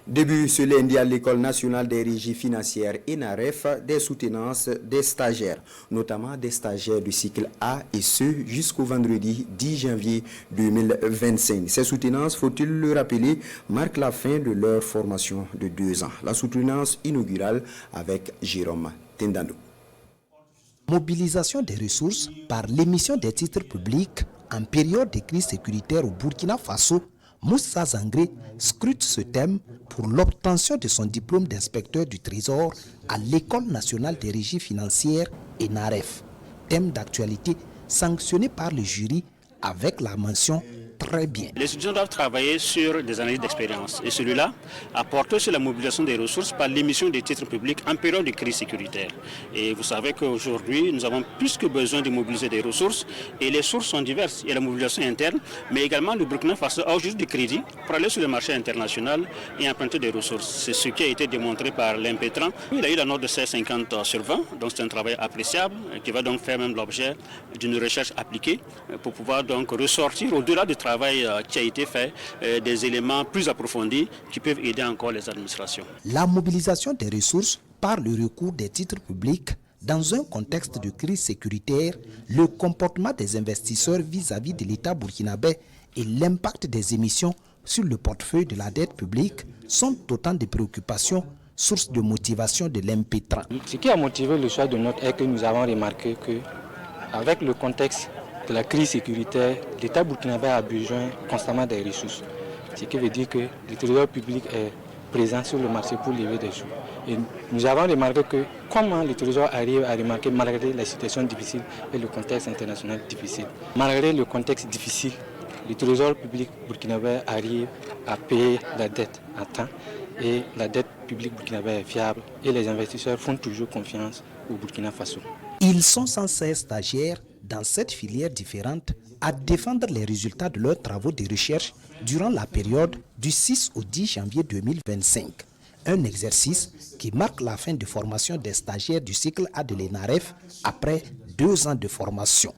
Début ce lundi à l'École nationale des régies financières ENAREF des soutenances des stagiaires, notamment des stagiaires du cycle A et ce jusqu'au vendredi 10 janvier 2025. Ces soutenances, faut-il le rappeler, marquent la fin de leur formation de 2 ans. La soutenance inaugurale avec Jérôme Tendano. Mobilisation des ressources par l'émission des titres publics en période de crise sécuritaire au Burkina Faso. Moussa Zangré scrute ce thème pour l'obtention de son diplôme d'inspecteur du Trésor à l'École nationale des régies financières ENAREF. Thème d'actualité sanctionné par le jury avec la mention très bien. Les étudiants doivent travailler sur des analyses d'expérience et celui-là a porté sur la mobilisation des ressources par l'émission des titres publics en période de crise sécuritaire. Et vous savez qu'aujourd'hui, nous avons plus que besoin de mobiliser des ressources et les sources sont diverses. Il y a la mobilisation interne, mais également le Burkina Faso a aujourd'hui du crédit pour aller sur le marché international et emprunter des ressources. C'est ce qui a été démontré par l'Impétran. Il a eu la note de 16,50 sur 20, donc c'est un travail appréciable qui va donc faire même l'objet d'une recherche appliquée pour pouvoir donc ressortir au-delà du travail qui a été fait, des éléments plus approfondis qui peuvent aider encore les administrations. La mobilisation des ressources par le recours des titres publics dans un contexte de crise sécuritaire, le comportement des investisseurs vis-à-vis de l'État burkinabé et l'impact des émissions sur le portefeuille de la dette publique sont autant de préoccupations, source de motivation de l'Impétran. Ce qui a motivé le choix de note est que nous avons remarqué que, avec le contexte de la crise sécuritaire, l'État burkinabé a besoin constamment des ressources. Ce qui veut dire que le trésor public est présent sur le marché pour lever des sous. Et nous avons remarqué que comment le trésor arrive à remarquer malgré la situation difficile et le contexte international difficile. Malgré le contexte difficile, le trésor public burkinabé arrive à payer la dette à temps et la dette publique burkinabé est fiable et les investisseurs font toujours confiance au Burkina Faso. Ils sont 116 stagiaires dans 7 filières différentes à défendre les résultats de leurs travaux de recherche durant la période du 6 au 10 janvier 2025. Un exercice qui marque la fin de formation des stagiaires du cycle A de l'ENAREF après 2 ans de formation.